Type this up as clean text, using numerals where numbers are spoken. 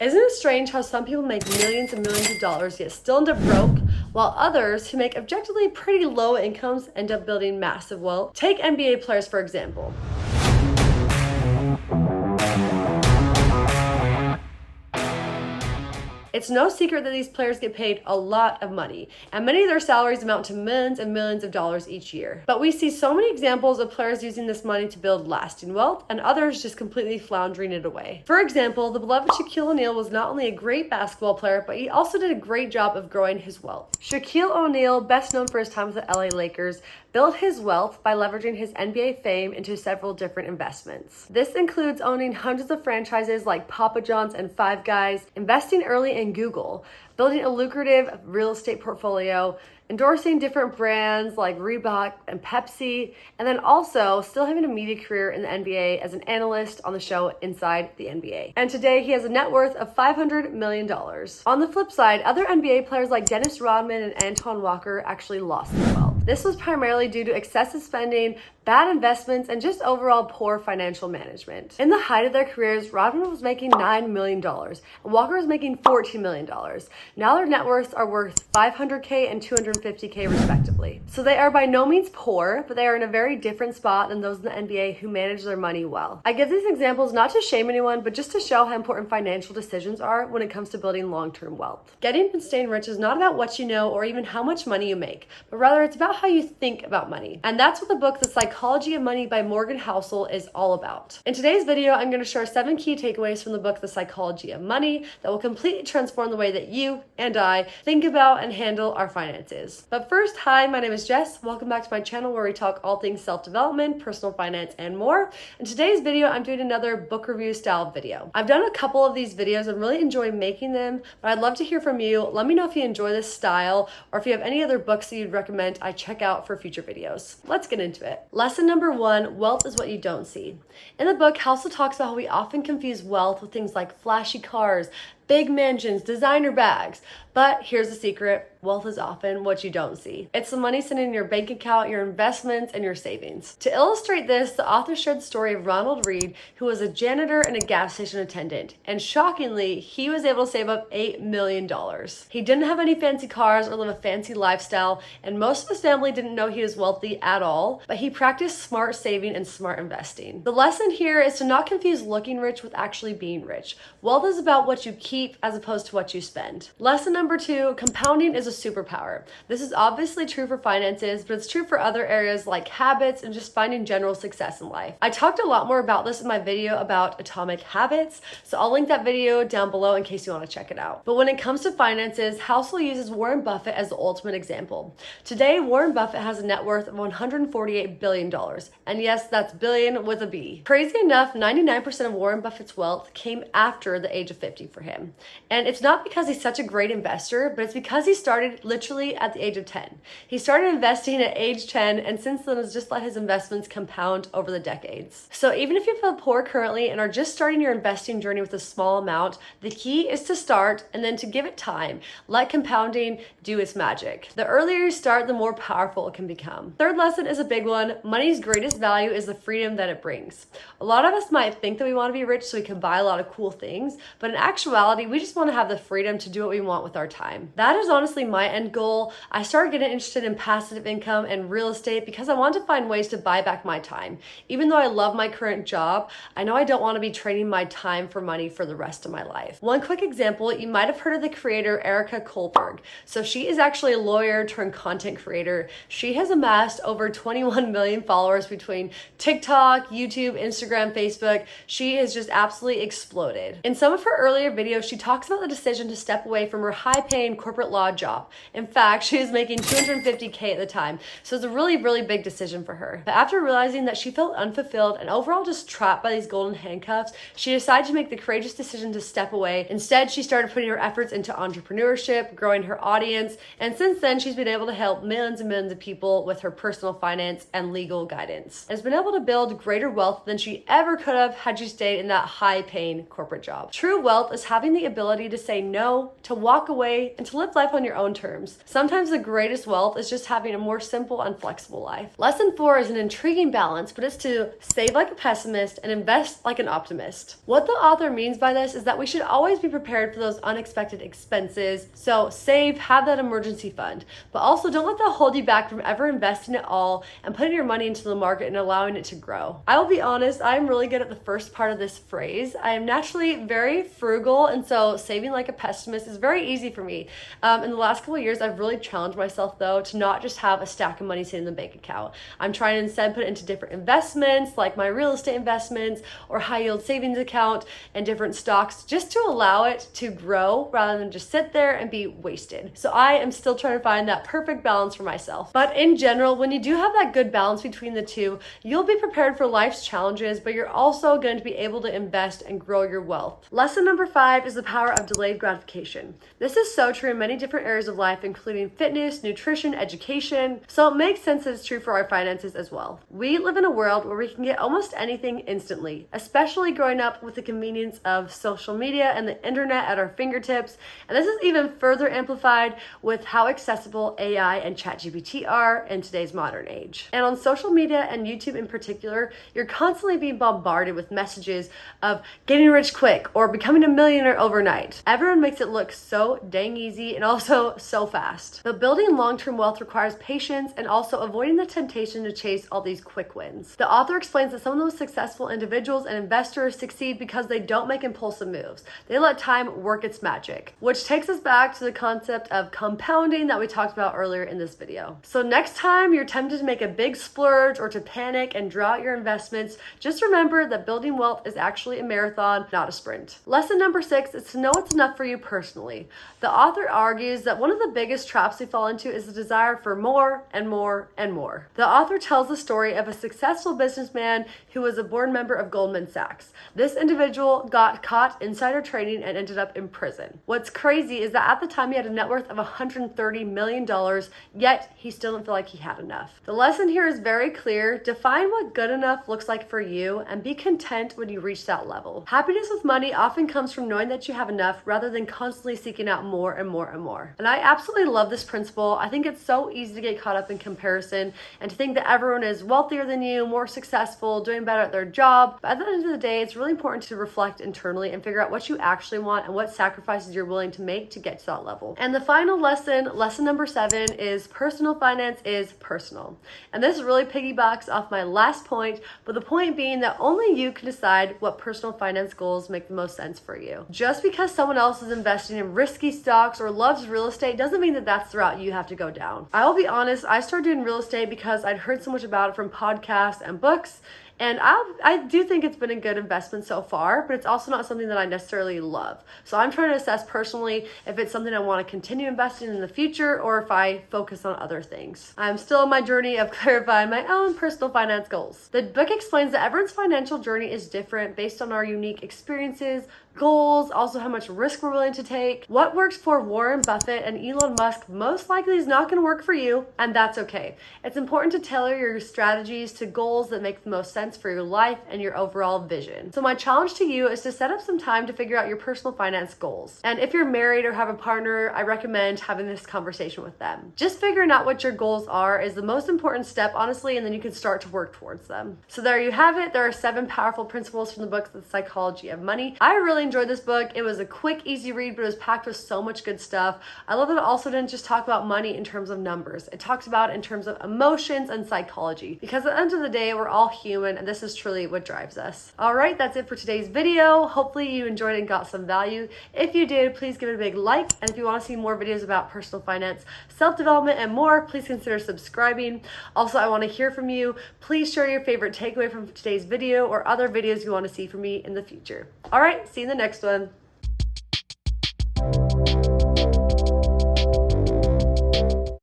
Isn't it strange how some people make millions and millions of dollars yet still end up broke, while others who make objectively pretty low incomes end up building massive wealth? Take NBA players for example. It's no secret that these players get paid a lot of money, and many of their salaries amount to millions and millions of dollars each year. But we see so many examples of players using this money to build lasting wealth, and others just completely floundering it away. For example, the beloved Shaquille O'Neal was not only a great basketball player, but he also did a great job of growing his wealth. Shaquille O'Neal, best known for his time with the LA Lakers, built his wealth by leveraging his NBA fame into several different investments. This includes owning hundreds of franchises like Papa John's and Five Guys, investing early in Google, building a lucrative real estate portfolio, endorsing different brands like Reebok and Pepsi, and then also still having a media career in the NBA as an analyst on the show Inside the NBA. And today he has a net worth of $500 million. On the flip side, other NBA players like Dennis Rodman and Antoine Walker actually lost their wealth. This was primarily due to excessive spending, bad investments, and just overall poor financial management. In the height of their careers, Rodman was making $9 million, and Walker was making $14 million. Now their net worths are worth $500K and $250K respectively. So they are by no means poor, but they are in a very different spot than those in the NBA who manage their money well. I give these examples not to shame anyone, but just to show how important financial decisions are when it comes to building long-term wealth. Getting and staying rich is not about what you know or even how much money you make, but rather it's about how you think about money. And that's what the book, The Psychology of Money by Morgan Housel is all about. In today's video, I'm going to share 7 key takeaways from the book, The Psychology of Money, that will completely transform the way that you and I think about and handle our finances. But first, hi, my name is Jess. Welcome back to my channel where we talk all things self-development, personal finance, and more. In today's video, I'm doing another book review style video. I've done a couple of these videos and really enjoy making them, but I'd love to hear from you. Let me know if you enjoy this style or if you have any other books that you'd recommend I check out for future videos. Let's get into it. Lesson number 1, wealth is what you don't see. In the book, Housel talks about how we often confuse wealth with things like flashy cars, big mansions, designer bags. But here's the secret, wealth is often what you don't see. It's the money sitting in your bank account, your investments, and your savings. To illustrate this, the author shared the story of Ronald Reed, who was a janitor and a gas station attendant. And shockingly, he was able to save up $8 million. He didn't have any fancy cars or live a fancy lifestyle, and most of his family didn't know he was wealthy at all, but he practiced smart saving and smart investing. The lesson here is to not confuse looking rich with actually being rich. Wealth is about what you keep as opposed to what you spend. Lesson number 2, compounding is a superpower. This is obviously true for finances, but it's true for other areas like habits and just finding general success in life. I talked a lot more about this in my video about atomic habits, so I'll link that video down below in case you want to check it out. But when it comes to finances, Housel uses Warren Buffett as the ultimate example. Today, Warren Buffett has a net worth of $148 billion. And yes, that's billion with a B. Crazy enough, 99% of Warren Buffett's wealth came after the age of 50 for him. And it's not because he's such a great investor, but it's because he started literally at the age of 10. He started investing at age 10, and since then has just let his investments compound over the decades. So even if you feel poor currently and are just starting your investing journey with a small amount, the key is to start and then to give it time. Let compounding do its magic. The earlier you start, the more powerful it can become. Third lesson is a big one. Money's greatest value is the freedom that it brings. A lot of us might think that we want to be rich so we can buy a lot of cool things, but in actuality, we just want to have the freedom to do what we want with our time. That is honestly my end goal. I started getting interested in passive income and real estate because I wanted to find ways to buy back my time. Even though I love my current job, I know I don't want to be trading my time for money for the rest of my life. One quick example, you might have heard of the creator Erica Kohlberg. So she is actually a lawyer turned content creator. She has amassed over 21 million followers between TikTok, YouTube, Instagram, Facebook. She has just absolutely exploded. In some of her earlier videos, she talks about the decision to step away from her high-paying corporate law job. In fact, she was making $250K at the time, so it's a really, really big decision for her. But after realizing that she felt unfulfilled and overall just trapped by these golden handcuffs, she decided to make the courageous decision to step away. Instead, she started putting her efforts into entrepreneurship, growing her audience, and since then, she's been able to help millions and millions of people with her personal finance and legal guidance. And has been able to build greater wealth than she ever could have had she stayed in that high-paying corporate job. True wealth is having having the ability to say no, to walk away, and to live life on your own terms. Sometimes the greatest wealth is just having a more simple and flexible life. Lesson 4 is an intriguing balance, but it's to save like a pessimist and invest like an optimist. What the author means by this is that we should always be prepared for those unexpected expenses. So save, have that emergency fund, but also don't let that hold you back from ever investing it all and putting your money into the market and allowing it to grow. I will be honest, I'm really good at the first part of this phrase. I am naturally very frugal, and so saving like a pessimist is very easy for me. In the last couple of years, I've really challenged myself though to not just have a stack of money sitting in the bank account. I'm trying to instead put it into different investments, like my real estate investments or high yield savings account and different stocks, just to allow it to grow rather than just sit there and be wasted. So I am still trying to find that perfect balance for myself. But in general, when you do have that good balance between the two, you'll be prepared for life's challenges, but you're also going to be able to invest and grow your wealth. Lesson number 5 is the power of delayed gratification. This is so true in many different areas of life, including fitness, nutrition, education. So it makes sense that it's true for our finances as well. We live in a world where we can get almost anything instantly, especially growing up with the convenience of social media and the internet at our fingertips. And this is even further amplified with how accessible AI and ChatGPT are in today's modern age. And on social media and YouTube in particular, you're constantly being bombarded with messages of getting rich quick or becoming a millionaire overnight. Everyone makes it look so dang easy and also so fast. But building long-term wealth requires patience and also avoiding the temptation to chase all these quick wins. The author explains that some of those successful individuals and investors succeed because they don't make impulsive moves. They let time work its magic, which takes us back to the concept of compounding that we talked about earlier in this video. So next time you're tempted to make a big splurge or to panic and draw out your investments, just remember that building wealth is actually a marathon, not a sprint. Lesson number 6 is to know what's enough for you personally. The author argues that one of the biggest traps we fall into is the desire for more and more and more. The author tells the story of a successful businessman who was a board member of Goldman Sachs. This individual got caught insider trading and ended up in prison. What's crazy is that at the time he had a net worth of $130 million, yet he still didn't feel like he had enough. The lesson here is very clear. Define what good enough looks like for you and be content when you reach that level. Happiness with money often comes from knowing that you have enough rather than constantly seeking out more and more and more. And I absolutely love this principle. I think it's so easy to get caught up in comparison and to think that everyone is wealthier than you, more successful, doing better at their job. But at the end of the day, it's really important to reflect internally and figure out what you actually want and what sacrifices you're willing to make to get to that level. And the final lesson, lesson number 7, is personal finance is personal. And this really piggybacks off my last point, but the point being that only you can decide what personal finance goals make the most sense for you. Just because someone else is investing in risky stocks or loves real estate doesn't mean that that's the route you have to go down. I will be honest, I started doing real estate because I'd heard so much about it from podcasts and books. And I do think it's been a good investment so far, but it's also not something that I necessarily love. So I'm trying to assess personally if it's something I want to continue investing in the future or if I focus on other things. I'm still on my journey of clarifying my own personal finance goals. The book explains that everyone's financial journey is different based on our unique experiences, goals, also how much risk we're willing to take. What works for Warren Buffett and Elon Musk most likely is not going to work for you, and that's okay. It's important to tailor your strategies to goals that make the most sense for your life and your overall vision. So my challenge to you is to set up some time to figure out your personal finance goals. And if you're married or have a partner, I recommend having this conversation with them. Just figuring out what your goals are is the most important step, honestly, and then you can start to work towards them. So there you have it. There are 7 powerful principles from the book, The Psychology of Money. I really enjoyed this book. It was a quick, easy read, but it was packed with so much good stuff. I love that it also didn't just talk about money in terms of numbers. It talks about it in terms of emotions and psychology, because at the end of the day, we're all human, and this is truly what drives us. All right, that's it for today's video. Hopefully you enjoyed it and got some value. If you did, please give it a big like. And if you want to see more videos about personal finance, self-development, and more, please consider subscribing. Also, I want to hear from you. Please share your favorite takeaway from today's video or other videos you want to see from me in the future. All right, see you in the next one.